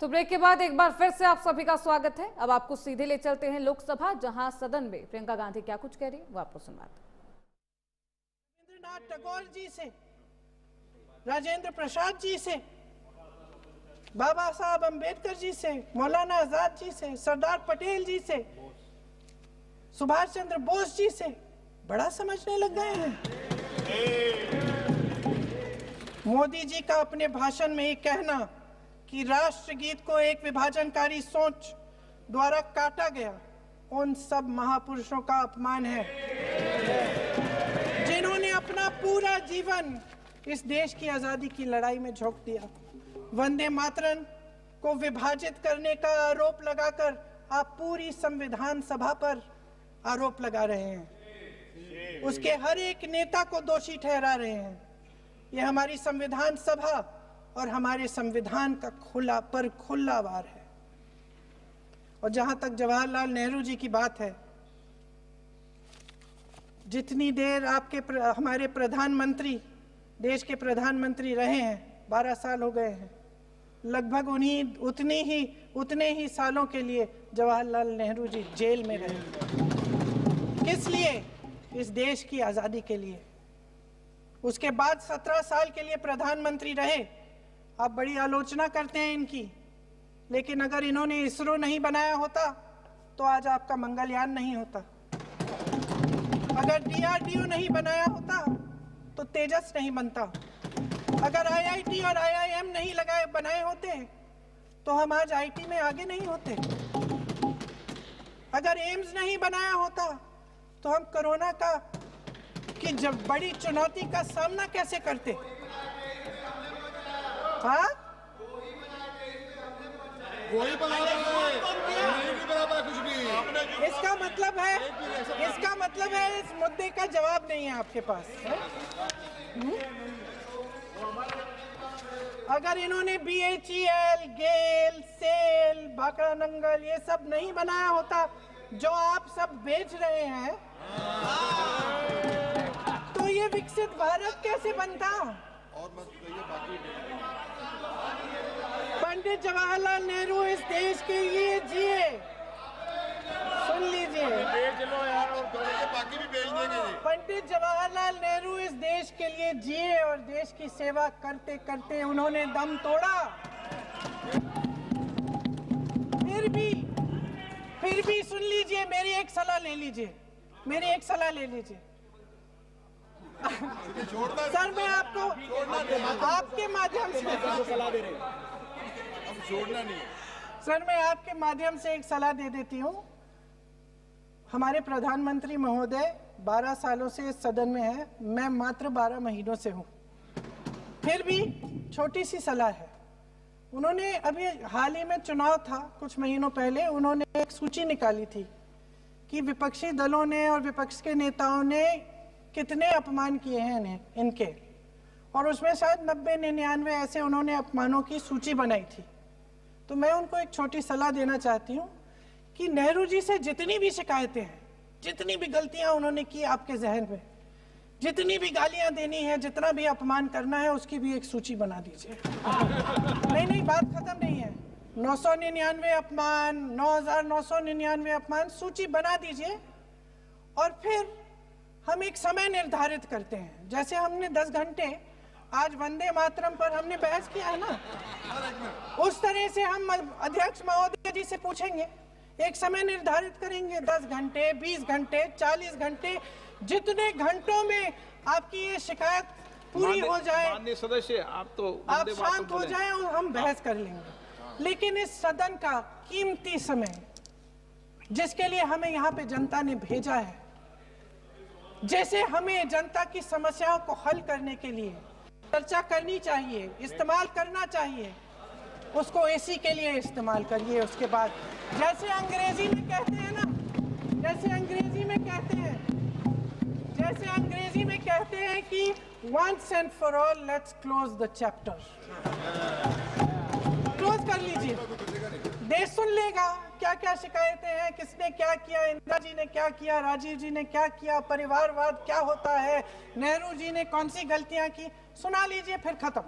तो ब्रेक के बाद एक बार फिर से आप सभी का स्वागत है। अब आपको सीधे ले चलते हैं लोकसभा, जहां सदन में प्रियंका गांधी क्या कुछ कह रही है वो आपको सुनवाते हैं। रविंद्रनाथ टैगोर जी से, राजेंद्र प्रसाद जी से, बाबा साहब अंबेडकर जी से, मौलाना आजाद जी से, सरदार पटेल जी से, सुभाष चंद्र बोस जी से बड़ा समझने लग गए हैं। मोदी जी का अपने भाषण में ये कहना कि राष्ट्रगीत को एक विभाजनकारी सोच द्वारा काटा गया, उन सब महापुरुषों का अपमान है जिन्होंने अपना पूरा जीवन इस देश की आजादी की लड़ाई में झोंक दिया। वंदे मातरम को विभाजित करने का आरोप लगाकर आप पूरी संविधान सभा पर आरोप लगा रहे हैं, उसके हर एक नेता को दोषी ठहरा रहे हैं। यह हमारी संविधान सभा और हमारे संविधान का खुला वार है। और जहां तक जवाहरलाल नेहरू जी की बात है, जितनी देर हमारे प्रधानमंत्री देश के प्रधानमंत्री रहे हैं, 12 साल हो गए हैं, लगभग उतने ही सालों के लिए जवाहरलाल नेहरू जी जेल में रहे। किस लिए? इस देश की आजादी के लिए। उसके बाद 17 साल के लिए प्रधानमंत्री रहे। आप बड़ी आलोचना करते हैं इनकी, लेकिन अगर इन्होंने इसरो नहीं बनाया होता तो आज आपका मंगलयान नहीं होता। अगर DRDO नहीं बनाया होता तो तेजस नहीं बनता। अगर IIT और IIM नहीं बनाए होते तो हम आज IT में आगे नहीं होते। अगर एम्स नहीं बनाया होता तो हम कोरोना की जब बड़ी चुनौती का सामना कैसे करते? हाँ? वही बना रहा है, नहीं बना कुछ भी। इसका मतलब है इस मुद्दे का जवाब नहीं है आपके पास। अगर इन्होंने BHEL, गेल, सेल, भाखड़ा नंगल ये सब नहीं बनाया होता जो आप सब बेच रहे हैं, तो ये विकसित भारत कैसे बनता? और मत कहिए बाकी। पंडित जवाहरलाल नेहरू इस देश के लिए जिए। सुन लीजिए, बाकी भी बेच देंगे। पंडित जवाहरलाल नेहरू इस देश के लिए जिए और देश की सेवा करते करते उन्होंने दम तोड़ा। फिर भी सुन लीजिए, मेरी एक सलाह ले लीजिए। सर, मैं आपको आपके माध्यम से सलाह दे रहे हैं। छोड़ना नहीं। सर, मैं आपके माध्यम से एक सलाह दे देती हूँ। हमारे प्रधानमंत्री महोदय 12 सालों से इस सदन में है, मैं मात्र 12 महीनों से हूँ। फिर भी छोटी सी सलाह है। उन्होंने अभी हाल ही में चुनाव था, कुछ महीनों पहले उन्होंने एक सूची निकाली थी कि विपक्षी दलों ने और विपक्ष के नेताओं ने कितने अपमान किए हैं इनके, और उसमें शायद 90-99 ऐसे उन्होंने अपमानों की सूची बनाई थी। तो मैं उनको एक छोटी सलाह देना चाहती हूँ कि नेहरू जी से जितनी भी शिकायतें हैं, जितनी भी गलतियां उन्होंने की आपके जहन में, जितनी भी गालियां देनी है, जितना भी अपमान करना है, उसकी भी एक सूची बना दीजिए। नहीं, बात खत्म नहीं है। 999 अपमान, 9999 अपमान, सूची बना दीजिए। और फिर हम एक समय निर्धारित करते हैं। जैसे हमने 10 घंटे आज वंदे मातरम पर हमने बहस किया है ना, उस तरह से हम अध्यक्ष महोदय जी से पूछेंगे, एक समय निर्धारित करेंगे, 10 घंटे, 20 घंटे, 40 घंटे, जितने घंटों में आपकी ये शिकायत पूरी हो जाए, माननीय सदस्य आप शांत हो जाए और हम बहस कर लेंगे। लेकिन इस सदन का कीमती समय, जिसके लिए हमें यहाँ पे जनता ने भेजा है, जैसे हमें जनता की समस्याओं को हल करने के लिए चर्चा करनी चाहिए, इस्तेमाल करना चाहिए, उसको AC के लिए इस्तेमाल करिए। उसके बाद जैसे अंग्रेजी में कहते हैं कि once and for all let's close the chapter, close कर लीजिए। देश सुन लेगा क्या क्या शिकायतें हैं, किसने क्या किया, इंदिरा जी ने क्या किया, राजीव जी ने क्या किया, परिवारवाद क्या होता है, नेहरू जी ने कौन सी गलतियां की, सुना लीजिए, फिर खत्म।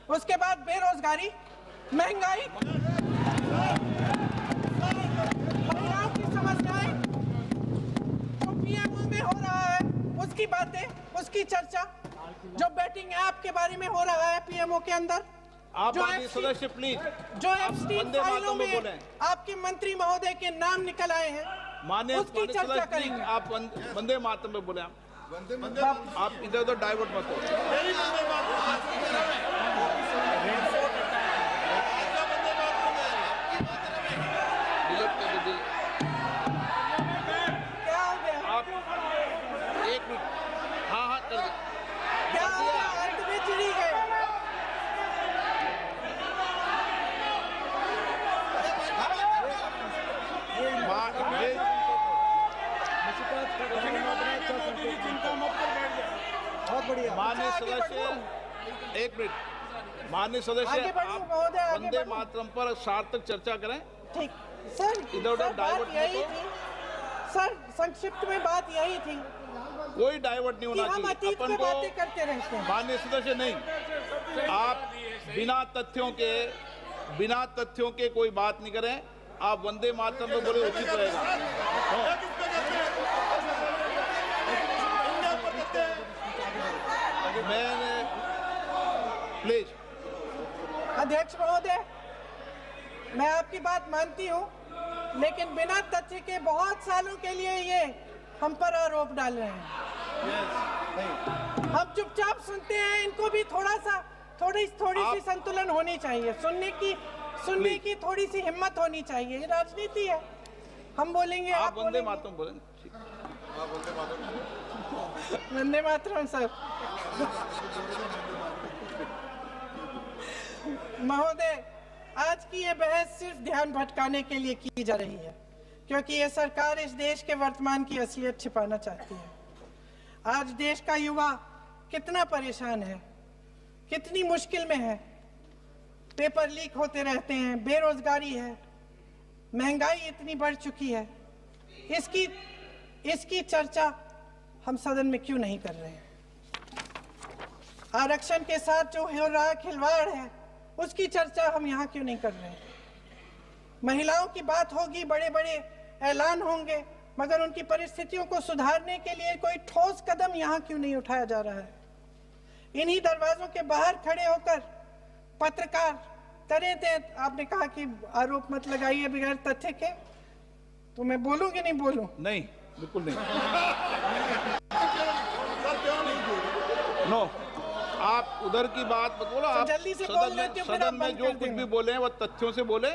उसके बाद बेरोजगारी, महंगाई, महिलाओं की समस्याएं, जो पीएमओ में हो रहा है उसकी बातें, उसकी चर्चा, जो बैटिंग ऐप के बारे में हो रहा है पीएमओ के अंदर, आप जो माननीय सदस्य प्लीज जो एफस्टीन वंदे फाइलों मातरम में में बोलें। आपके मंत्री महोदय के नाम निकल आए हैं, माननीय उसकी चर्चा सदस्य प्लीज करेंगे। आप वंदे मातरम में बोले। आप इधर उधर डाइवर्ट मत हो। क्या हो गया? आप एक मिनट, हाँ कर दे। क्या हो गया? अंत में चिड़ी गए। माननीय सदस्य एक मिनट, माननीय सदस्य आगे बढ़िए आप महोदय, आगे वंदे बढ़िए। मातरम पर सार्थक चर्चा करें। ठीक सर, इधर उधर सर, बात डाइवर्ट मत यही हो। थी सर, संक्षिप्त में बात यही थी कोई डाइवर्ट नहीं कि होना हम चाहिए अतीत अपन में को। बातें करते रहते हैं। माननीय सदस्य नहीं, आप बिना तथ्यों के कोई बात नहीं करें। आप वंदे मातरम पे बोले उचित रहेगा। मैंने प्लीज। अध्यक्ष महोदय, मैं आपकी बात मानती हूँ, लेकिन बिना तथ्य के बहुत सालों के लिए ये हम पर आरोप डाल रहे हैं। हम चुपचाप सुनते हैं, इनको भी थोड़ी सी संतुलन होनी चाहिए। सुनने की थोड़ी सी हिम्मत होनी चाहिए। ये राजनीति है, हम बोलेंगे, आप वंदे बोलेंगे। मातरम बोलें। ठीक। वंदे मातरम सर। महोदय, आज की ये बहस सिर्फ ध्यान भटकाने के लिए की जा रही है, क्योंकि ये सरकार इस देश के वर्तमान की असलियत छिपाना चाहती है। आज देश का युवा कितना परेशान है, कितनी मुश्किल में है। पेपर लीक होते रहते हैं, बेरोजगारी है, महंगाई इतनी बढ़ चुकी है। इसकी चर्चा हम सदन में क्यों नहीं कर रहे हैं? आरक्षण के साथ जो हो रहा खिलवाड़ है, उसकी चर्चा हम यहाँ क्यों नहीं कर रहे हैं? महिलाओं की बात होगी, बड़े बड़े ऐलान होंगे, मगर उनकी परिस्थितियों को सुधारने के लिए कोई ठोस कदम यहाँ क्यों नहीं उठाया जा रहा है? इन्हीं दरवाजों के बाहर खड़े होकर पत्रकार तरह आपने कहा कि आरोप मत लगाइए बगैर तथ्य के, तो मैं बोलूं कि नहीं बोलूं? नहीं, बिल्कुल नहीं। नो, आप उधर की बात मत बोलो। आप जल्दी से बोल लेते हो, फिर आप सदन में बंद जो कर कुछ देंगे। भी बोले वो तथ्यों से बोले।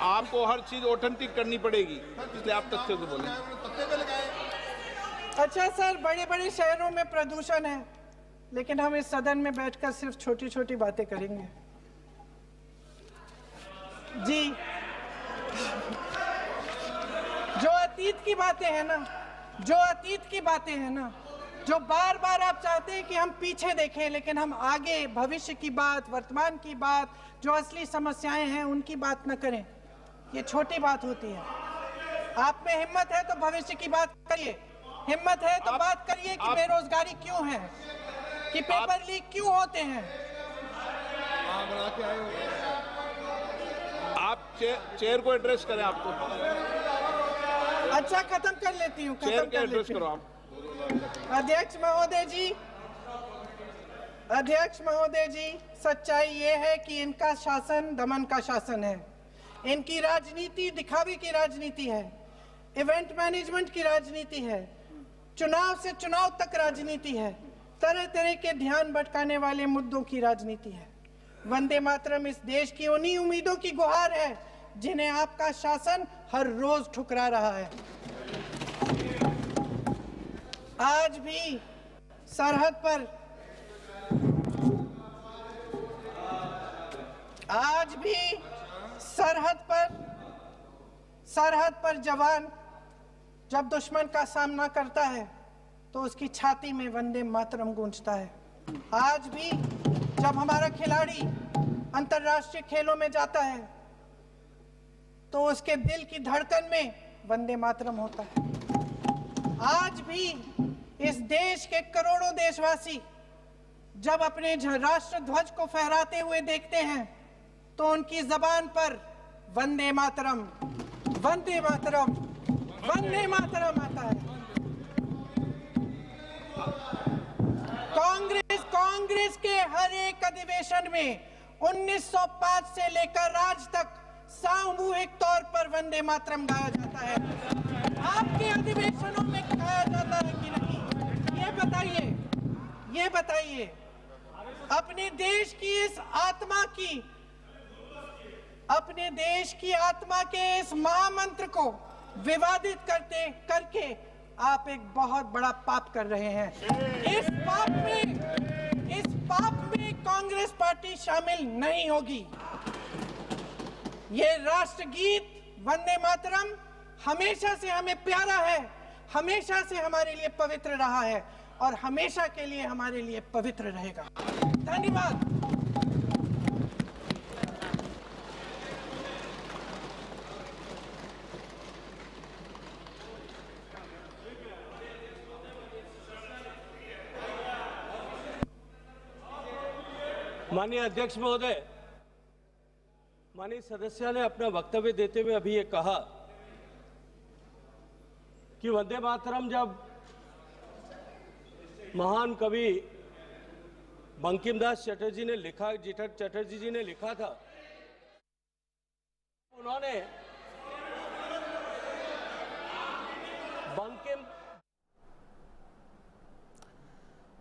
आपको हर चीज ऑथेंटिक करनी पड़ेगी, इसलिए आप तथ्यों से बोले। अच्छा सर, बड़े बड़े शहरों में प्रदूषण है, लेकिन हम इस सदन में बैठकर सिर्फ छोटी छोटी बातें करेंगे। जी, जो अतीत की बातें हैं ना, जो बार बार आप चाहते हैं कि हम पीछे देखें, लेकिन हम आगे भविष्य की बात, वर्तमान की बात, जो असली समस्याएं हैं उनकी बात न करें, ये छोटी बात होती है। आप में हिम्मत है तो भविष्य की बात करिए, हिम्मत है तो बात करिए कि बेरोजगारी क्यों है, कि पेपर लीक क्यों होते हैं। आप चेयर को एड्रेस करें। आपको अच्छा, खत्म कर लेती हूँ, चेयर के एड्रेस करो आप। अध्यक्ष महोदय जी, सच्चाई ये है कि इनका शासन दमन का शासन है। इनकी राजनीति दिखावे की राजनीति है, इवेंट मैनेजमेंट की राजनीति है, चुनाव से चुनाव तक राजनीति है, तरह तरह के ध्यान भटकाने वाले मुद्दों की राजनीति है। वंदे मातरम इस देश की उन्हीं उम्मीदों की गुहार है जिन्हें आपका शासन हर रोज ठुकरा रहा है। आज भी सरहद पर जवान जब दुश्मन का सामना करता है तो उसकी छाती में वंदे मातरम गूंजता है। आज भी जब हमारा खिलाड़ी अंतर्राष्ट्रीय खेलों में जाता है तो उसके दिल की धड़कन में वंदे मातरम होता है। आज भी इस देश के करोड़ों देशवासी जब अपने राष्ट्र ध्वज को फहराते हुए देखते हैं तो उनकी जबान पर वंदे मातरम, वंदे मातरम, वंदे मातरम आता है। कांग्रेस के हर एक अधिवेशन में 1905 से लेकर आज तक सामूहिक तौर पर वंदे मातरम गाया जाता है। आपके अधिवेशनों में गाया जाता है कि नहीं, ये बताइए। अपने देश की आत्मा के इस महामंत्र को विवादित करके आप एक बहुत बड़ा पाप कर रहे हैं। इस पाप में कांग्रेस पार्टी शामिल नहीं होगी। ये राष्ट्रगीत वंदे मातरम हमेशा से हमें प्यारा है, हमेशा से हमारे लिए पवित्र रहा है और हमेशा के लिए हमारे लिए पवित्र रहेगा। धन्यवाद। माननीय अध्यक्ष महोदय, माननीय सदस्य ने अपना वक्तव्य देते हुए अभी ये कहा कि वंदे मातरम जब महान कवि बंकिमदास चटर्जी ने लिखा, चटर्जी जी ने लिखा था, उन्होंने बंकिम